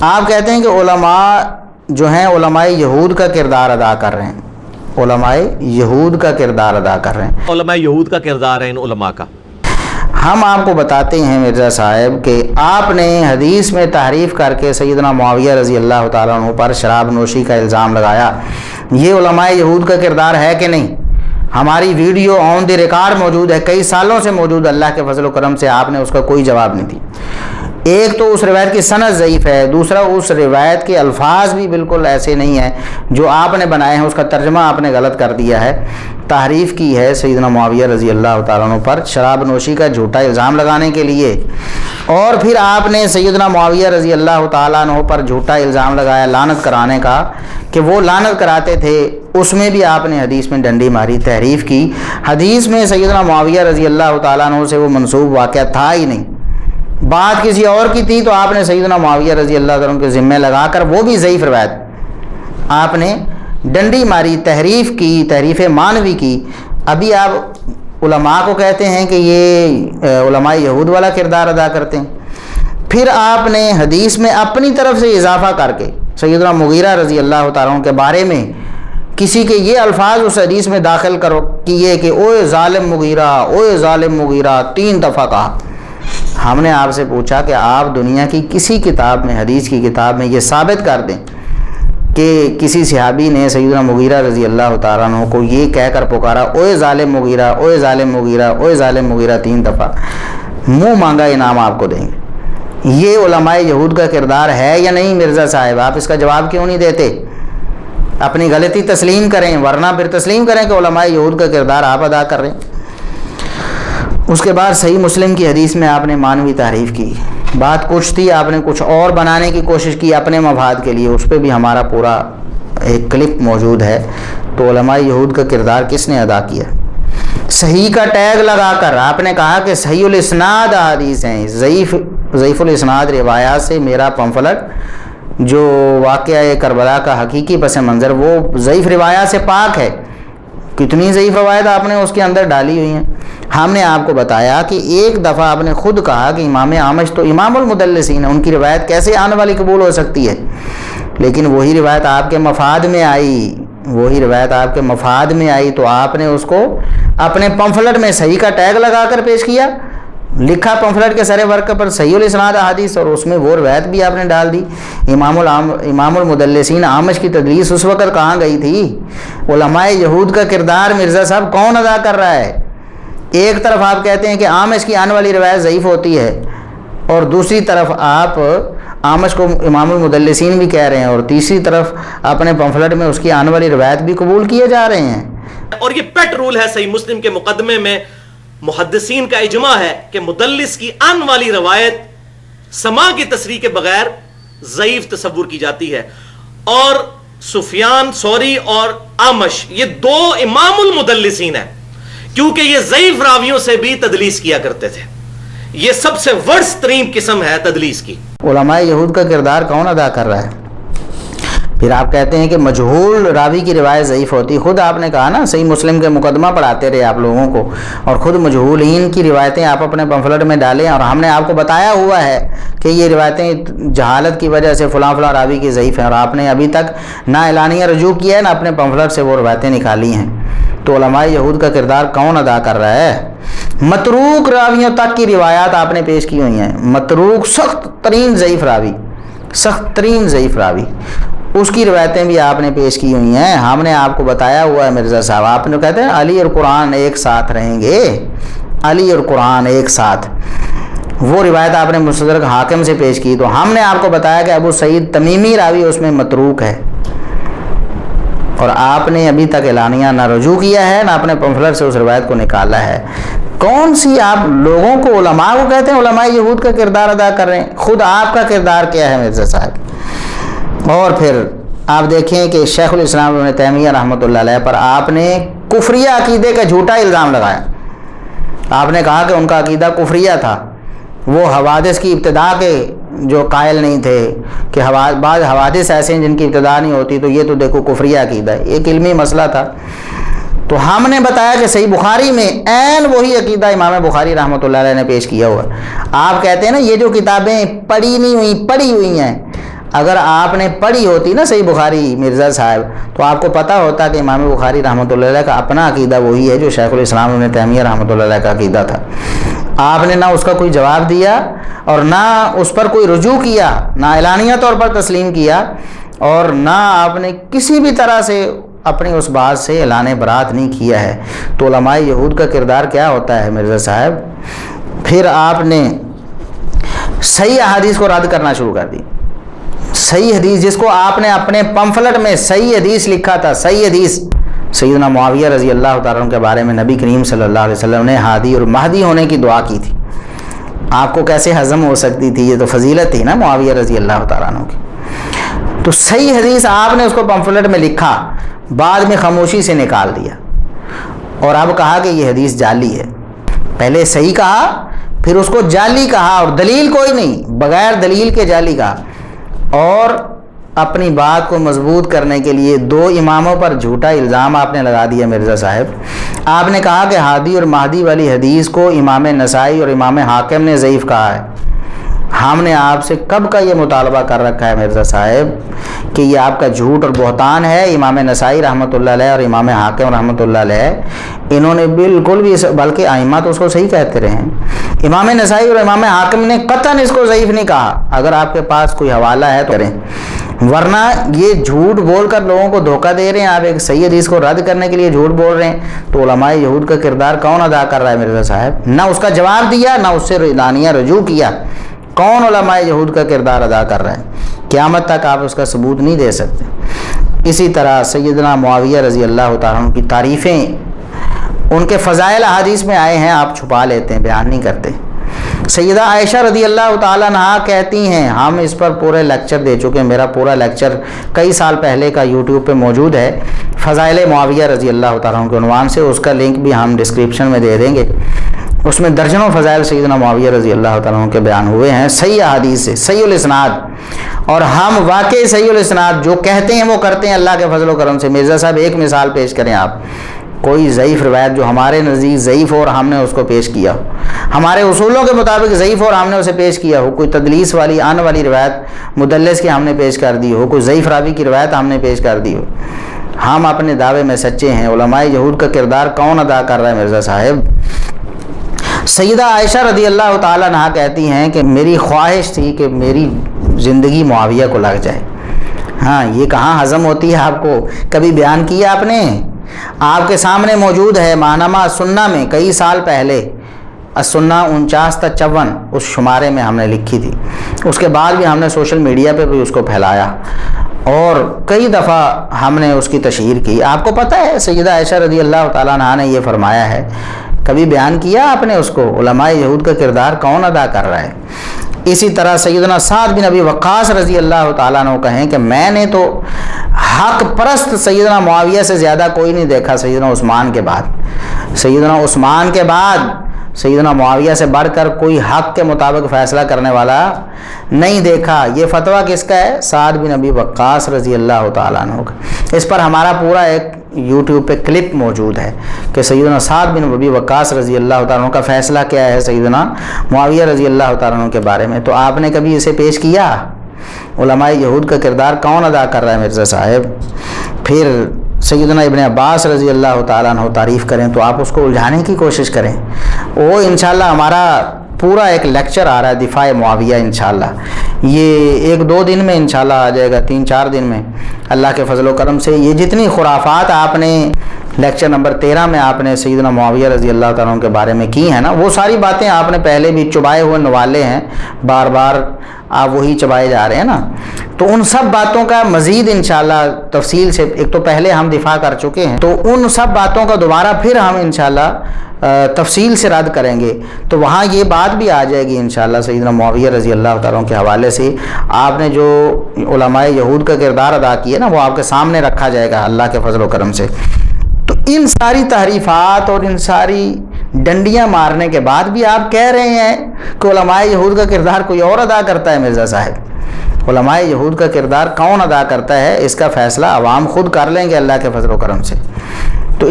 آپ کہتے ہیں کہ علماء جو ہیں علماء یہود کا کردار ادا کر رہے ہیں، علماء یہود کا کردار ادا کر رہے ہیں، علماء یہود کا کردار ہے ان علماء کا۔ ہم آپ کو بتاتے ہیں مرزا صاحب کہ آپ نے حدیث میں تحریف کر کے سیدنا معاویہ رضی اللہ تعالیٰ عنہ پر شراب نوشی کا الزام لگایا، یہ علماء یہود کا کردار ہے کہ نہیں؟ ہماری ویڈیو آن دی ریکارڈ موجود ہے، کئی سالوں سے موجود، اللہ کے فضل و کرم سے آپ نے اس کا کوئی جواب نہیں دی۔ ایک تو اس روایت کی سند ضعیف ہے، دوسرا اس روایت کے الفاظ بھی بالکل ایسے نہیں ہیں جو آپ نے بنائے ہیں، اس کا ترجمہ آپ نے غلط کر دیا ہے، تحریف کی ہے سیدنا معاویہ رضی اللہ تعالیٰ عنہ پر شراب نوشی کا جھوٹا الزام لگانے کے لیے، اور پھر آپ نے سیدنا معاویہ رضی اللہ تعالیٰ عنہ پر جھوٹا الزام لگایا لعنت کرانے کا کہ وہ لعنت کراتے تھے، اس میں بھی آپ نے حدیث میں ڈنڈی ماری، تحریف کی۔ حدیث میں سیدنا معاویہ رضی اللہ تعالیٰ عنہ سے وہ منسوب واقعہ تھا ہی نہیں، بات کسی اور کی تھی تو آپ نے سیدنا معاویہ رضی اللہ تعالیٰ عنہ کے ذمہ لگا کر وہ بھی ضعیف روایت آپ نے ڈنڈی ماری، تحریف کی، تحریف معنوی کی۔ ابھی آپ علماء کو کہتے ہیں کہ یہ علماء یہود والا کردار ادا کرتے ہیں، پھر آپ نے حدیث میں اپنی طرف سے اضافہ کر کے سیدنا مغیرہ رضی اللہ تعالیٰ عنہ کے بارے میں کسی کے یہ الفاظ اس حدیث میں داخل کرو کیے کہ اوے ظالم مغیرہ، اوے ظالم مغیرہ، 3 دفعہ کہا۔ ہم نے آپ سے پوچھا کہ آپ دنیا کی کسی کتاب میں، حدیث کی کتاب میں یہ ثابت کر دیں کہ کسی صحابی نے سیدنا مغیرہ رضی اللہ تعالیٰ عنہ کو یہ کہہ کر پکارا اوے ظالم مغیرہ، اوے ظالم مغیرہ، اوے ظالم مغیرہ 3 دفعہ، منہ مانگا انعام آپ کو دیں گے۔ یہ علماء یہود کا کردار ہے یا نہیں مرزا صاحب؟ آپ اس کا جواب کیوں نہیں دیتے؟ اپنی غلطی تسلیم کریں، ورنہ پھر تسلیم کریں کہ علماء یہود کا کردار آپ ادا کر رہے ہیں۔ اس کے بعد صحیح مسلم کی حدیث میں آپ نے معنوی تعریف کی، بات کچھ تھی، آپ نے کچھ اور بنانے کی کوشش کی اپنے مفاد کے لیے، اس پہ بھی ہمارا پورا ایک کلپ موجود ہے۔ تو علماء یہود کا کردار کس نے ادا کیا؟ صحیح کا ٹیگ لگا کر آپ نے کہا کہ صحیح الاسناد حدیث ہیں، ضعیف الاسناد روایات سے میرا پمفلٹ جو واقعہ کربلا کا حقیقی پس منظر وہ ضعیف روایات سے پاک ہے۔ کتنی ضعیف روایت آپ نے اس کے اندر ڈالی ہوئی ہیں۔ ہم نے آپ کو بتایا کہ ایک دفعہ آپ نے خود کہا کہ امام اعمش تو امام المدلسین ہیں، ان کی روایت کیسے آنے والی قبول ہو سکتی ہے؟ لیکن وہی روایت آپ کے مفاد میں آئی، وہی روایت آپ کے مفاد میں آئی تو آپ نے اس کو اپنے پمفلٹ میں صحیح کا ٹیگ لگا کر پیش کیا، لکھا پمفلٹ کے سرے ورق پر صحیح الاسناد حدیث، اور اس میں وہ روایت بھی آپ نے ڈال دی۔ امام المدلسین اعمش کی تدریس اس وقت کہاں گئی تھی؟ علماء یہود کا کردار مرزا صاحب کون ادا کر رہا ہے؟ ایک طرف آپ کہتے ہیں کہ اعمش کی آنے والی روایت ضعیف ہوتی ہے، اور دوسری طرف آپ اعمش کو امام المدلسین بھی کہہ رہے ہیں، اور تیسری طرف اپنے پمفلٹ میں اس کی آنے والی روایت بھی قبول کیے جا رہے ہیں۔ اور یہ پیٹ رول ہے صحیح مسلم کے مقدمے میں، محدثین کا اجماع ہے کہ مدلس کی آنے والی روایت سماع کی تصریح کے بغیر ضعیف تصور کی جاتی ہے، اور سفیان ثوری اور اعمش یہ 2 امام المدلسین ہیں، کیونکہ یہ ضعیف راویوں سے بھی تدلیس کیا کرتے تھے۔ یہ سب سے ورس ترین قسم ہے تدلیس کی۔ علماء یہود کا کردار کون ادا کر رہا ہے؟ پھر آپ کہتے ہیں کہ مجہول راوی کی روایت ضعیف ہوتی، خود آپ نے کہا نا صحیح مسلم کے مقدمہ پڑھاتے رہے آپ لوگوں کو، اور خود مجہولین کی روایتیں آپ اپنے پمفلٹ میں ڈالیں، اور ہم نے آپ کو بتایا ہوا ہے کہ یہ روایتیں جہالت کی وجہ سے فلاں فلاں راوی کی ضعیف ہیں، اور آپ نے ابھی تک نہ اعلانیہ رجوع کیا ہے نہ اپنے پمفلٹ سے وہ روایتیں نکالی ہیں۔ تو علماء یہود کا کردار کون ادا کر رہا ہے؟ متروک راویوں تک کی روایات آپ نے پیش کی ہوئی ہیں، متروک سخت ترین ضعیف راوی اس کی روایتیں بھی آپ نے پیش کی ہوئی ہیں۔ ہم نے آپ کو بتایا ہوا ہے مرزا صاحب، آپ نے کہتے ہیں علی اور قرآن ایک ساتھ رہیں گے، علی اور قرآن ایک ساتھ، وہ روایت آپ نے مستدرک حاکم سے پیش کی، تو ہم نے آپ کو بتایا کہ ابو سعید تمیمی راوی اس میں متروک ہے، اور آپ نے ابھی تک اعلانیہ نہ رجوع کیا ہے نہ اپنے پمفلٹ سے اس روایت کو نکالا ہے۔ کون سی آپ لوگوں کو علماء کو کہتے ہیں علماء یہود کا کردار ادا کر رہے ہیں؟ خود آپ کا کردار کیا ہے مرزا صاحب؟ اور پھر آپ دیکھیں کہ شیخ الاسلام ابن تیمیہ رحمۃ اللہ علیہ پر آپ نے کفریہ عقیدے کا جھوٹا الزام لگایا۔ آپ نے کہا کہ ان کا عقیدہ کفریہ تھا، وہ حوادث کی ابتدا کے جو قائل نہیں تھے، کہ بعض حوادث ایسے ہیں جن کی ابتدا نہیں ہوتی، تو یہ تو دیکھو کفریہ عقیدہ ہے، ایک علمی مسئلہ تھا۔ تو ہم نے بتایا کہ صحیح بخاری میں عین وہی عقیدہ امام بخاری رحمۃ اللہ علیہ نے پیش کیا ہوا ہے۔ آپ کہتے ہیں نا یہ جو کتابیں پڑھی نہیں ہوئی پڑھی ہوئی ہیں، اگر آپ نے پڑھی ہوتی نا صحیح بخاری مرزا صاحب تو آپ کو پتہ ہوتا کہ امام بخاری رحمۃ اللہ علیہ کا اپنا عقیدہ وہی ہے جو شیخ الاسلام ابن تیمیہ رحمۃ اللہ علیہ کا عقیدہ تھا۔ آپ نے نہ اس کا کوئی جواب دیا اور نہ اس پر کوئی رجوع کیا، نہ اعلانیہ طور پر تسلیم کیا، اور نہ آپ نے کسی بھی طرح سے اپنی اس بات سے اعلان برات نہیں کیا ہے۔ تو علماء یہود کا کردار کیا ہوتا ہے مرزا صاحب؟ پھر آپ نے صحیح احادیث کو رد کرنا شروع کر دی۔ صحیح حدیث جس کو آپ نے اپنے پمفلٹ میں صحیح حدیث لکھا تھا، صحیح حدیث سیدنا معاویہ رضی اللہ تعالیٰ عنہ کے بارے میں نبی کریم صلی اللہ علیہ وسلم نے ہادی اور مہدی ہونے کی دعا کی تھی، آپ کو کیسے ہضم ہو سکتی تھی؟ یہ تو فضیلت تھی نا معاویہ رضی اللہ تعالیٰ عنہ کی۔ تو صحیح حدیث آپ نے اس کو پمفلٹ میں لکھا، بعد میں خاموشی سے نکال دیا اور اب کہا کہ یہ حدیث جعلی ہے۔ پہلے صحیح کہا، پھر اس کو جعلی کہا، اور دلیل کوئی نہیں، بغیر دلیل کے جعلی کہا۔ اور اپنی بات کو مضبوط کرنے کے لیے 2 اماموں پر جھوٹا الزام آپ نے لگا دیا مرزا صاحب۔ آپ نے کہا کہ ہادی اور مہدی والی حدیث کو امام نسائی اور امام حاکم نے ضعیف کہا ہے۔ ہم نے آپ سے کب کا یہ مطالبہ کر رکھا ہے مرزا صاحب کہ یہ آپ کا جھوٹ اور بہتان ہے۔ امام نسائی رحمۃ اللہ علیہ اور امام حاکم رحمۃ اللہ علیہ انہوں نے بالکل بھی، بلکہ ائمہ تو اس کو صحیح کہتے رہے ہیں، امام نسائی اور امام حاکم نے قطعاً اس کو ضعیف نہیں کہا۔ اگر آپ کے پاس کوئی حوالہ ہے تو کریں، ورنہ یہ جھوٹ بول کر لوگوں کو دھوکہ دے رہے ہیں۔ آپ ایک صحیح حدیث کو رد کرنے کے لیے جھوٹ بول رہے ہیں، تو علماء یہود کا کردار کون ادا کر رہا ہے مرزا صاحب؟ نہ اس کا جواب دیا، نہ اس سے اعلانیہ رجوع کیا۔ کون علماء یہود کا کردار ادا کر رہا ہے؟ قیامت تک آپ اس کا ثبوت نہیں دے سکتے۔ اسی طرح سیدنا معاویہ رضی اللہ تعالیٰ عنہ کی تعریفیں ان کے فضائل احادیث میں آئے ہیں، آپ چھپا لیتے ہیں، بیان نہیں کرتے۔ سیدہ عائشہ رضی اللہ تعالیٰ عنہا کہتی ہیں، ہم اس پر پورے لیکچر دے چکے ہیں، میرا پورا لیکچر کئی سال پہلے کا یوٹیوب پہ موجود ہے، فضائل معاویہ رضی اللہ تعالیٰ عنہ کے عنوان سے، اس کا لنک بھی ہم ڈسکرپشن میں دے دیں گے۔ اس میں درجنوں فضائل سیدنا معاویہ رضی اللہ تعالیٰ عنہ کے بیان ہوئے ہیں صحیح احادیث سے، صحیح الاسناد، اور ہم واقعی صحیح الاسناد جو کہتے ہیں وہ کرتے ہیں اللہ کے فضل و کرم سے۔ مرزا صاحب ایک مثال پیش کریں آپ، کوئی ضعیف روایت جو ہمارے نزدیک ضعیف ہو اور ہم نے اس کو پیش کیا ہو، ہمارے اصولوں کے مطابق ضعیف ہو اور ہم نے اسے پیش کیا ہو، کوئی تدلیس والی آن والی روایت مدلس کی ہم نے پیش کر دی ہو، کوئی ضعیف راوی کی روایت ہم نے پیش کر دی ہو، ہم اپنے دعوے میں سچے ہیں۔ علماء یہود کا کردار کون ادا کر رہا ہے مرزا صاحب؟ سیدہ عائشہ رضی اللہ تعالیٰ عنہا کہتی ہیں کہ میری خواہش تھی کہ میری زندگی معاویہ کو لگ جائے۔ ہاں، یہ کہاں ہضم ہوتی ہے آپ کو؟ کبھی بیان کیا آپ نے؟ آپ کے سامنے موجود ہے ماہنامہ السنہ میں، کئی سال پہلے، السنہ 49-54 اس شمارے میں ہم نے لکھی تھی۔ اس کے بعد بھی ہم نے سوشل میڈیا پہ بھی اس کو پھیلایا اور کئی دفعہ ہم نے اس کی تشہیر کی۔ آپ کو پتہ ہے سیدہ عائشہ رضی اللہ تعالیٰ عنہا نے یہ فرمایا ہے، کبھی بیان کیا آپ نے اس کو؟ علماء یہود کا کردار کون ادا کر رہا ہے؟ اسی طرح سیدنا سعد بن ابی وقاص رضی اللہ تعالیٰ عنہ کہیں کہ میں نے تو حق پرست سیدنا معاویہ سے زیادہ کوئی نہیں دیکھا سیدنا عثمان کے بعد، سیدنا عثمان کے بعد سیدنا معاویہ سے بڑھ کر کوئی حق کے مطابق فیصلہ کرنے والا نہیں دیکھا۔ یہ فتویٰ کس کا ہے؟ سعد بن ابی وقاص رضی اللہ تعالیٰ عنہ کا۔ اس پر ہمارا پورا ایک یوٹیوب پہ کلپ موجود ہے کہ سیدنا سعد بن ابی وقاص رضی اللہ تعالیٰ عنہ کا فیصلہ کیا ہے سیدنا معاویہ رضی اللہ تعالیٰ عنہ کے بارے میں۔ تو آپ نے کبھی اسے پیش کیا؟ علماء یہود کا کردار کون ادا کر رہا ہے مرزا صاحب؟ پھر سیدنا ابن عباس رضی اللہ تعالیٰ عنہ تعریف کریں تو آپ اس کو الجھانے کی کوشش کریں۔ وہ انشاءاللہ ہمارا پورا ایک لیکچر آ رہا ہے دفاع معاویہ، انشاءاللہ یہ 1-2 دن میں انشاءاللہ آ جائے گا، 3-4 دن میں اللہ کے فضل و کرم سے۔ یہ جتنی خرافات آپ نے لیکچر نمبر 13 میں آپ نے سیدنا معاویہ رضی اللہ تعالیٰ عنہ کے بارے میں کی ہیں نا، وہ ساری باتیں آپ نے پہلے بھی چبائے ہوئے نوالے ہیں، بار بار آپ وہی چبائے جا رہے ہیں نا، تو ان سب باتوں کا مزید انشاءاللہ تفصیل سے، ایک تو پہلے ہم دفاع کر چکے ہیں، تو ان سب باتوں کا دوبارہ پھر ہم انشاءاللہ تفصیل سے رد کریں گے، تو وہاں یہ بات بھی آ جائے گی انشاءاللہ سیدنا معاویہ رضی اللہ تعالیٰ عنہ کے حوالے سے۔ آپ نے جو علماء یہود کا کردار ادا کیا نا، وہ آپ کے سامنے رکھا جائے گا اللہ کے فضل و کرم سے۔ تو ان ساری تحریفات اور ان ساری ڈنڈیاں مارنے کے بعد بھی آپ کہہ رہے ہیں کہ علماء یہود کا کردار کوئی اور ادا کرتا ہے۔ مرزا صاحب، علماء یہود کا کردار کون ادا کرتا ہے اس کا فیصلہ عوام خود کر لیں گے اللہ کے فضل و کرم سے۔